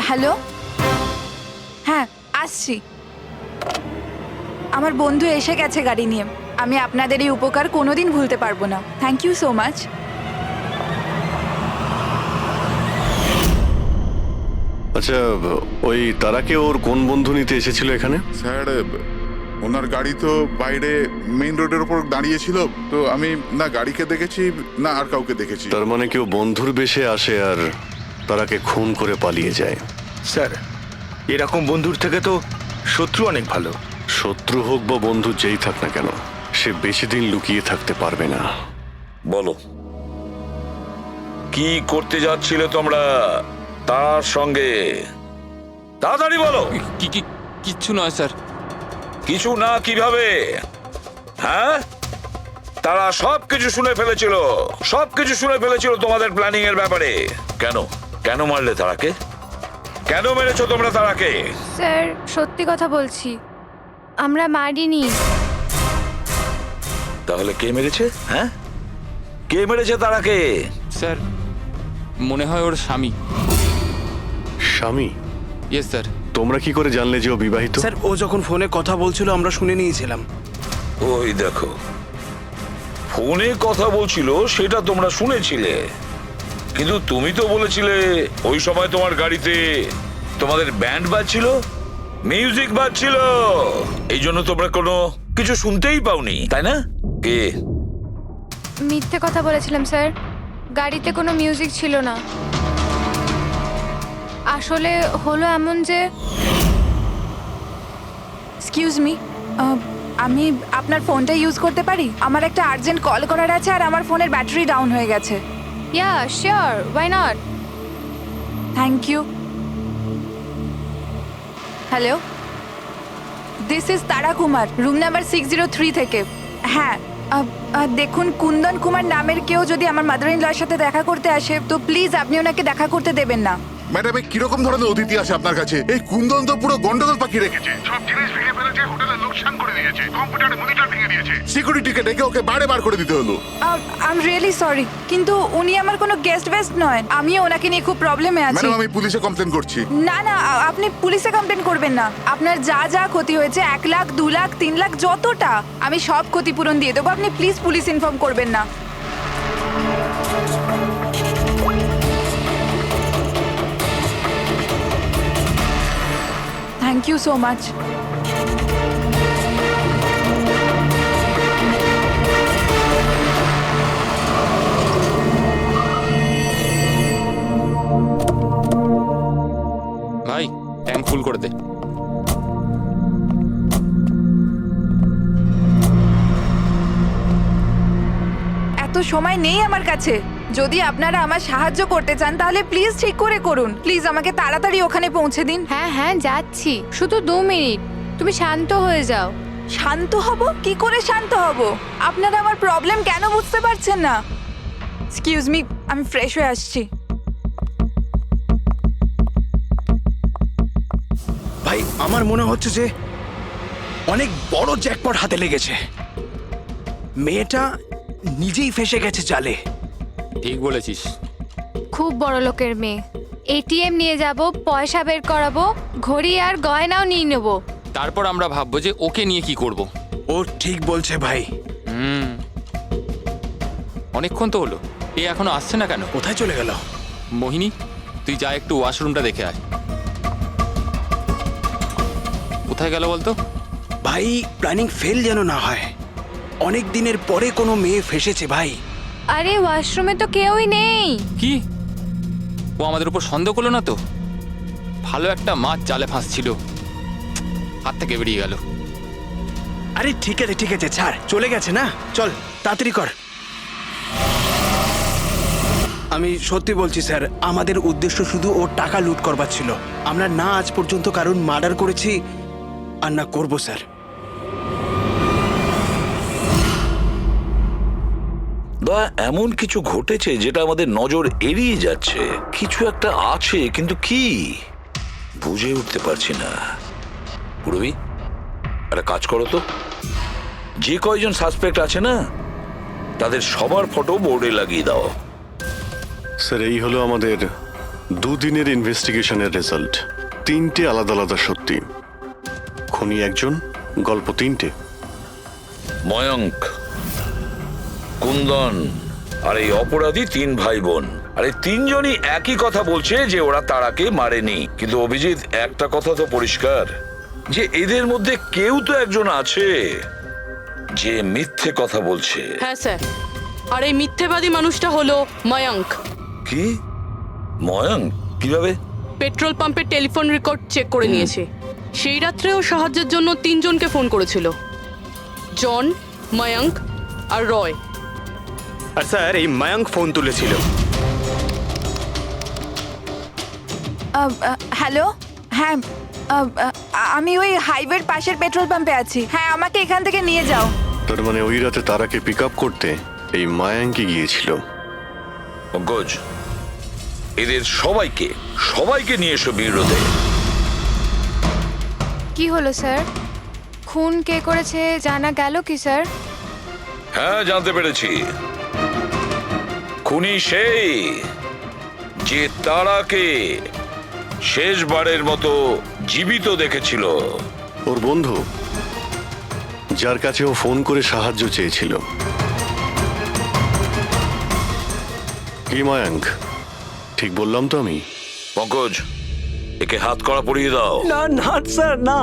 Speaker 11: হ্যালো, হ্যাঁ আসছি। আমার বন্ধু এসে গেছে গাড়ি নিয়ে। আমি আপনাদের এই উপকার কোনোদিন ভুলতে পারবো না। Thank you so much.
Speaker 4: আচ্ছা, ওই তারাকে ওর কোন বন্ধু নিতে এসেছিল এখানে?
Speaker 2: স্যার, ওনার গাড়ি তো বাইরে মেইন রোডের উপর দাঁড়িয়ে ছিল, তো আমি না গাড়িকে দেখেছি না আর কাউকে দেখেছি।
Speaker 4: তার মানে কেউ বন্ধুর বেশে আসে আর তারাকে খুন করে পালিয়ে যায়।
Speaker 1: স্যার, এরকম বন্ধুর থেকে তো শত্রু অনেক ভালো।
Speaker 4: শত্রু হোক বা বন্ধু যেই থাক না কেন, সে বেশি দিন লুকিয়ে থাকতে পারবে না।
Speaker 13: বলো, কি করতে যাচ্ছিলে তোমরা তার সঙ্গে? তাড়াতাড়ি বলো।
Speaker 9: কিচ্ছু নয় স্যার।
Speaker 13: কিছু না কিভাবে? হ্যাঁ, তারা সবকিছু শুনে ফেলেছিল, সবকিছু শুনে ফেলেছিল তোমাদের প্ল্যানিং এর ব্যাপারে। কেন কেন মারলে তারাকে? কেন মেরেছো তোমরা তারাকে?
Speaker 10: স্যার, সত্যি কথা বলছি, আমরা মারিনি।
Speaker 13: তাহলে কে মেরেছে? হ্যাঁ, কে মেরেছে তারাকে?
Speaker 9: স্যার, মনে হয় ওর স্বামী।
Speaker 4: স্বামী?
Speaker 9: Yes sir.
Speaker 4: তোমরা কি করে জানলে যে ও বিবাহিত?
Speaker 14: স্যার, ও যখন ফোনে কথা বলছিল আমরা শুনে নিয়েছিলাম।
Speaker 13: ওই দেখো, ফোনে কথা বলছিল সেটা তোমরা শুনেছিলে, কিন্তু তুমি তো বলেছিলে ওই সময় তোমার গাড়িতে তোমাদের ব্যান্ড বাজছিল। মিউজিক বাজছিল, এই জন্য তোমরা কোনো কিছু শুনতেই পাওনি, তাই না? কে?
Speaker 11: মিথ্যে কথা বলেছিলাম স্যার, গাড়িতে কোনো মিউজিক ছিল না। আসলে হলো এমন যে, এক্সকিউজ মি, আমি আপনার ফোনটা ইউজ করতে পারি? আমার একটা আর্জেন্ট কল করার আছে আর আমার ফোনের ব্যাটারি ডাউন হয়ে গেছে। Yeah sure, why not. Thank you. Hello, this is Tara Kumar, room number 603 থেকে। হ্যাঁ, দেখুন, কুন্দন কুমার নামের কেউ যদি আমার মাদার ইন লর সাথে দেখা করতে আসে তো প্লিজ আপনি ওনাকে দেখা করতে দেবেন না।
Speaker 2: ম্যাডাম, এই কিরকম ধরনের অতিথি আছে আপনার কাছে? এই কুন্দন তো পুরো গন্ডগোল পাখি রেখেছে, সব জিনিস ভেঙে ফেলেছে, হোটেলে লোকসান করে দিয়েছে, কম্পিউটারে মনিটর ভেঙে দিয়েছে, সিকিউরিটিকে ডেকে ওকে বাইরে বার করে দিতে হলো।
Speaker 11: আই এম রিয়েলি সরি, কিন্তু উনি আমার কোনো গেস্ট বেস্ট নয়। আমি ওনাকে নিয়ে খুব প্রবলেমে আছি।
Speaker 2: ম্যাডাম, আমি পুলিশে কমপ্লেন করছি।
Speaker 11: না না, আপনি পুলিশে কমপ্লেন করবেন না। আপনার যা যা ক্ষতি হয়েছে, 1 লাখ, 2 লাখ, 3 লাখ, যতটা, আমি সব ক্ষতিপূরণ দিয়ে দেবো। আপনি প্লিজ পুলিশ ইনফর্ম করবেন না। Thank you so much.
Speaker 9: ভাই ট্যাঙ্ক ফুল করে দে।
Speaker 11: এত সময় নেই আমার কাছে। যদি আপনারা আমার সাহায্য করতে চান তাহলে প্লিজ ঠিক করে করুন। প্লিজ আমাকে তাড়াতাড়ি ওখানে পৌঁছে দিন।
Speaker 15: হ্যাঁ হ্যাঁ যাচ্ছি, শুধু 2 মিনিট, তুমি শান্ত হয়ে যাও।
Speaker 11: শান্ত হব? কি করে শান্ত হব? আপনারা আমার প্রবলেম কেন বুঝতে পারছেন না? এক্সকিউজ মি, আমি ফ্রেশ হয়ে আসছি।
Speaker 12: ভাই, আমার মনে হচ্ছে যে অনেক বড় জ্যাকপট হাতে লেগেছে। মেয়েটা নিজেই ফেসে গেছে জালে।
Speaker 9: ঠিক বলেছিস।
Speaker 15: খুব বড় লোকের মেয়ে। এটিএম নিয়ে যাব, পয়সা বের করাবো, ঘড়ি আর গয়নাও নিয়ে নেব।
Speaker 9: তারপর আমরা ভাববো যে ওকে নিয়ে কি করব।
Speaker 12: ও ঠিক বলছে ভাই।
Speaker 9: অনেকক্ষণ তো হলো, এ এখনো আসছে না কেন?
Speaker 12: কোথায় চলে গেল?
Speaker 9: মোহিনী, তুই যা একটু ওয়াশরুমটা দেখে আয়। কোথায় গেল বলতো?
Speaker 12: ভাই, প্ল্যানিং ফেল যেন না হয়। অনেক দিনের পরে কোনো মেয়ে ফেসেছে ভাই।
Speaker 15: আরে ওয়াশরুমে তো কেউই নেই।
Speaker 9: কি? ও আমাদের উপর সন্দেহ করলো না তো? ভালো একটা মাছ জালে ফাঁসছিল, হাত থেকে বেরিয়ে গেল।
Speaker 12: আরে ঠিক আছে, ছাড়, চলে গেছে না, চল তাড়াতাড়ি কর। আমি সত্যি বলছি স্যার, আমাদের উদ্দেশ্য শুধু ওর টাকা লুট করবার ছিল। আমরা না আজ পর্যন্ত কারণ মার্ডার করেছি আর না করবো স্যার।
Speaker 13: দয়া, এমন কিছু ঘটেছে যেটা আমাদের নজর এড়িয়ে যাচ্ছে। কিছু একটা আছে, কিন্তু কি বুঝে উঠতে পারছি না। পুরবি, একটা কাজ করো তো, যে কয়জন সাসপেক্ট আছে না তাদের সবার ফটো বোর্ডে লাগিয়ে দাও।
Speaker 4: স্যার, এই হলো আমাদের 2 দিনের ইনভেস্টিগেশনের রেজাল্ট। 3টে আলাদা আলাদা সত্যি। খুনি একজন, গল্প 3টে।
Speaker 13: ময়ঙ্ক, কুন্দন আর এই অপরাধী 3 ভাই বোন। আর এই 3 জনই একই কথা বলছে যে ওরা তারাকে মারেনি। কিন্তু অভিজিৎ, একটা কথা তো পরিষ্কার যে এদের মধ্যে কেউ তো একজন আছে যে মিথ্যে কথা বলছে।
Speaker 7: হ্যাঁ স্যার, আর এই মিথ্যেবাদী মানুষটা হলো ময়ঙ্ক।
Speaker 13: কি? ময়ঙ্ক? কিভাবে?
Speaker 7: পেট্রোল পাম্পের টেলিফোন রেকর্ড চেক করে নিয়েছে। সেই রাত্রে ও সাহায্যের জন্য 3 জনকে ফোন করেছিল, জন, ময়ঙ্ক আর রয়।
Speaker 14: আর স্যার, এই মায়াঙ্ক ফোন তুলেছিল।
Speaker 11: হ্যালো, হ্যাঁ, আমি ওই হাইওয়ের পাশের পেট্রোল পাম্পে আছি। হ্যাঁ, আমাকে এখান থেকে নিয়ে যাও।
Speaker 4: তার মানে ওই রাতে তারাকে পিক আপ করতে এই মায়াঙ্কি গিয়েছিল।
Speaker 13: পঙ্কজ, এদের সবাইকে নিয়ে এসো বিরোধে।
Speaker 15: কি হলো স্যার? খুন কে করেছে জানা গেল কি স্যার?
Speaker 13: হ্যাঁ, জানতে পেরেছি। খুনি সেই যে তারাকে শেষবারের মতো জীবিত দেখেছিল।
Speaker 4: ওর বন্ধু, যার কাছে ও ফোন করে সাহায্য চেয়েছিল। কি মায়াঙ্ক, ঠিক বললাম তো আমি?
Speaker 13: পঙ্কজ, একে হাত কড়া পরিয়ে দাও।
Speaker 8: না না স্যার, না,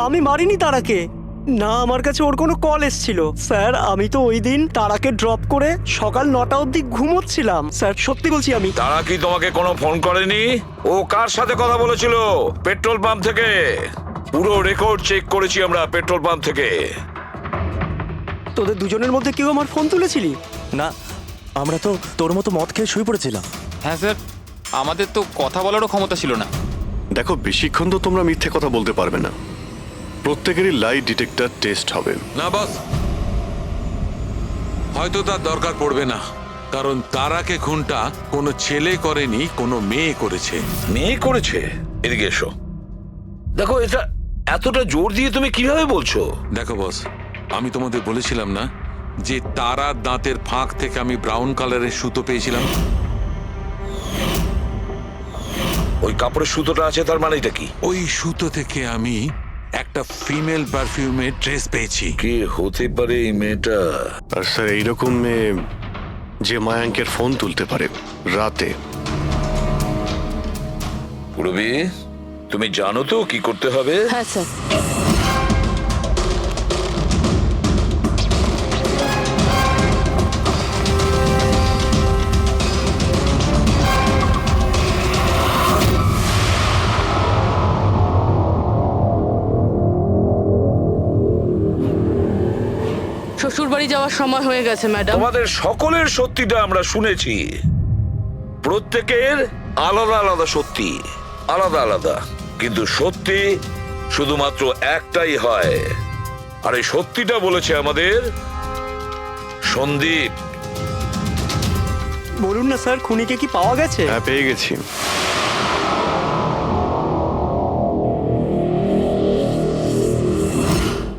Speaker 8: আমি মারিনি তারাকে। না, আমার কাছে ওর কোনো কল এসেছিল। স্যার, আমি তো ওই দিন তারাকে ড্রপ করে সকাল 9টা অবধি ঘুমোচ্ছিলাম। স্যার, সত্যি বলছি আমি।
Speaker 13: তারা কি তোমাকে কোনো ফোন করেনি? ও কার সাথে কথা বলেছিল? পেট্রোল পাম্প থেকে। পুরো রেকর্ড চেক করেছি আমরা পেট্রোল পাম্প থেকে।
Speaker 8: তোদের দুজনের মধ্যে কেউ আমার ফোন তুলেছিলি?
Speaker 1: না, আমরা তো তোর মতো মদ খেয়ে শুয়ে পড়েছিলাম।
Speaker 9: হ্যাঁ স্যার, আমাদের তো কথা বলারও ক্ষমতা ছিল না।
Speaker 4: দেখো, বেশিক্ষণ তো তোমরা মিথ্যে কথা বলতে পারবে না। প্রত্যেকেরই লাই ডিটেক্টর টেস্ট হবে।
Speaker 5: না বস, হয়তো তার দরকার পড়বে না, কারণ তারাকে খুনটা কোনো ছেলে করেনি, কোনো মেয়ে করেছে।
Speaker 13: মেয়ে করেছে? এদিকে এসো। দেখো, এটা এতটা জোর দিয়ে তুমি কিভাবে বলছো?
Speaker 5: দেখো বস, আমি তোমাদের বলেছিলাম না যে তারার দাঁতের ফাঁক থেকে আমি ব্রাউন কালারের সুতো পেয়েছিলাম?
Speaker 13: ওই কাপড়ের সুতোটা আছে, তার মানে এটা কি?
Speaker 5: ওই সুতো থেকে আমি একটা ফিমেল পারফিউমের ড্রেস পেয়েছি।
Speaker 13: কে হতে পারে এই মেয়েটা?
Speaker 4: আর স্যার, এইরকম মেয়ে যে মায়াঙ্কের ফোন তুলতে পারে রাতে।
Speaker 13: পুরবি, তুমি জানো তো কি করতে হবে?
Speaker 7: হ্যাঁ স্যার। শ্বশুরবাড়ি যাওয়ার সময় হয়ে গেছে ম্যাডাম।
Speaker 13: তোমাদের সকলের সত্যিটা আমরা শুনেছি। প্রত্যেকের আলাদা আলাদা সত্যি, আলাদা আলাদা, কিন্তু সত্যি শুধুমাত্র একটাই হয়। আর এই সত্যিটা বলেছে আমাদের সন্দীপ।
Speaker 8: বলুন না স্যার, খুনিকে কি পাওয়া গেছে?
Speaker 4: হ্যাঁ, পেয়ে গেছি।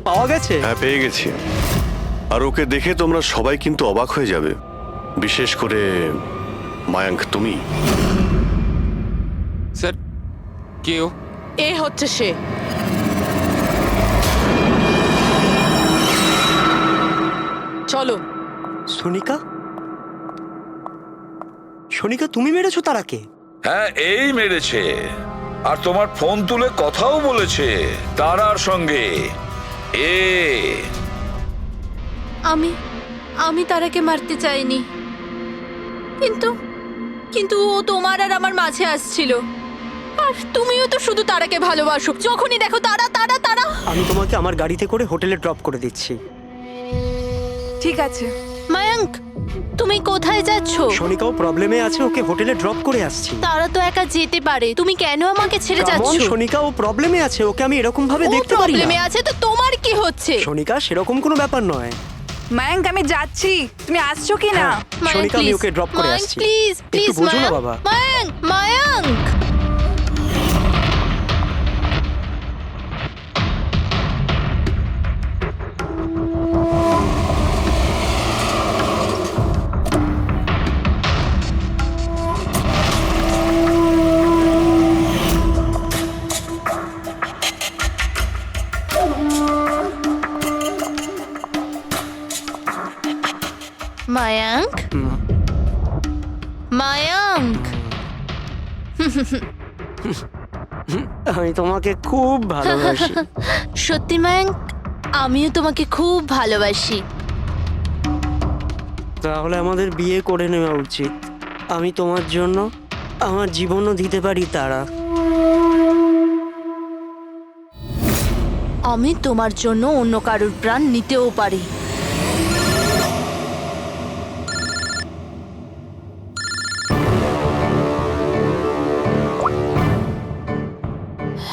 Speaker 8: পাওয়া গেছে?
Speaker 4: হ্যাঁ, পেয়ে গেছি। আর ওকে দেখে তোমরা সবাই কিন্তু অবাক হয়ে যাবে, বিশেষ করে মায়াঙ্ক, তুমি।
Speaker 9: স্যার, কেউ
Speaker 7: এ হচ্ছে সে। চলো।
Speaker 8: সোনিকা? সোনিকা, তুমি মেরেছো তারাকে?
Speaker 13: হ্যাঁ, এই মেরেছে। আর তোমার ফোন তুলে কথাও বলেছে তারার সঙ্গে।
Speaker 10: আমি তারাকে মারতে চাইনি, কিন্তু ও তোমার আর আমার মাঝে আসছিল। আর তুমিও তো শুধু তারাকে ভালোবাসো, যখনই দেখো তারা তারা তারা।
Speaker 8: আমি তোমাকে আমার গাড়িতে করে হোটেলে ড্রপ করে দিচ্ছি।
Speaker 11: ঠিক আছে।
Speaker 10: মায়াঙ্ক, তুমি কোথায় যাচ্ছ?
Speaker 8: সোনিকাও প্রবলেমে আছে, ওকে হোটেলে ড্রপ করে আসছি।
Speaker 10: তারা তো একা যেতে পারে, তুমি কেন আমাকে ছেড়ে যাচ্ছ?
Speaker 8: সোনিকা, ও প্রবলেমে আছে, ওকে আমি এরকম ভাবে
Speaker 10: ও
Speaker 8: দেখতে পারি
Speaker 10: প্রবলেমে
Speaker 8: না।
Speaker 10: আছে তো তোমার কি হচ্ছে?
Speaker 8: সোনিকা, সেরকম কোনো ব্যাপার নয়।
Speaker 11: মায়াঙ্ক, আমি যাচ্ছি, তুমি আসছো কি না?
Speaker 8: সোনিকা, আমি ওকে ড্রপ করে আসছি।
Speaker 10: প্লিজ
Speaker 8: একটু
Speaker 10: প্লিজ
Speaker 8: বোঝো না বাবা।
Speaker 10: মায়াঙ্ক, মায়াঙ্ক। মায়াঙ্ক, মায়াঙ্ক।
Speaker 8: আমি তোমাকে খুব ভালোবাসি।
Speaker 10: সত্যি মায়াঙ্ক, আমিও তোমাকে খুব ভালোবাসি।
Speaker 8: তাহলে আমাদের বিয়ে করে নেওয়া উচিত। আমি তোমার জন্য আমার জীবনও দিতে পারি তারা।
Speaker 10: আমি তোমার জন্য অন্য কারোর প্রাণ নিতেও পারি।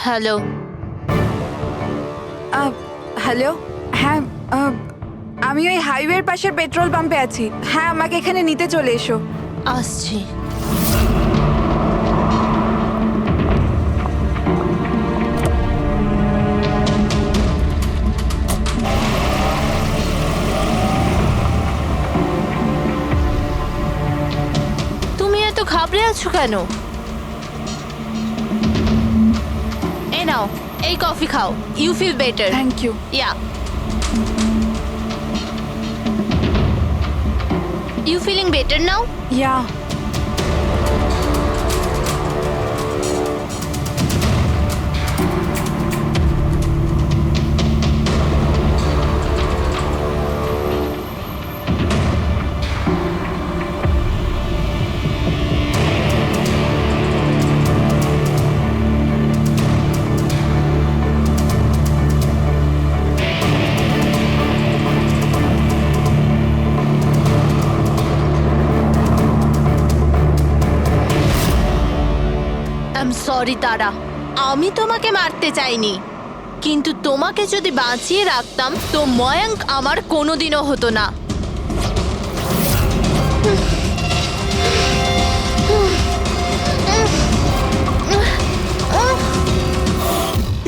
Speaker 10: হ্যালো।
Speaker 11: হ্যালো। হ্যাঁ, আমি ওই হাইওয়ের পাশের পেট্রোল পাম্পে আছি। হ্যাঁ, আমাকে এখানে নিতে চলে এসো।
Speaker 10: আসছি। তুমি এত ঘাবড়ে আছো কেন? এই নাও, এই কফি খাও। You feel better.
Speaker 11: Thank you.
Speaker 10: Yeah. You feeling better now?
Speaker 11: Yeah.
Speaker 10: Sorry Tara, আমি তোমাকে মারতে চাইনি, কিন্তু তোমাকে যদি বাঁচিয়ে রাখতাম তো ময়াঙ্ক আমার কোনোদিনও হতো না।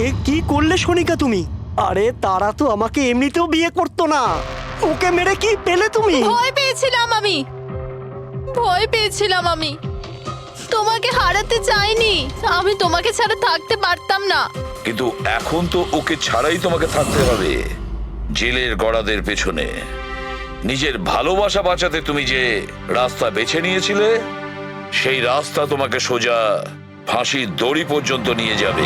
Speaker 8: এ কি করলে সোনিকা তুমি? আরে তারা তো আমাকে এমনিতেও বিয়ে করতো না, ওকে মেরে কি পেলে তুমি?
Speaker 10: ভয় পেয়েছিলাম আমি তোমাকে হারাতে চাইনি, আমি তোমাকে ছাড়া থাকতে পারতাম না।
Speaker 13: কিন্তু এখন তো ওকে ছাড়াই তোমাকে থাকতে হবে জেলের গড়াদের পেছনে। নিজের ভালোবাসা বাঁচাতে তুমি যে রাস্তা বেছে নিয়েছিলে, সেই রাস্তা তোমাকে সোজা ফাঁসির দড়ি পর্যন্ত নিয়ে যাবে।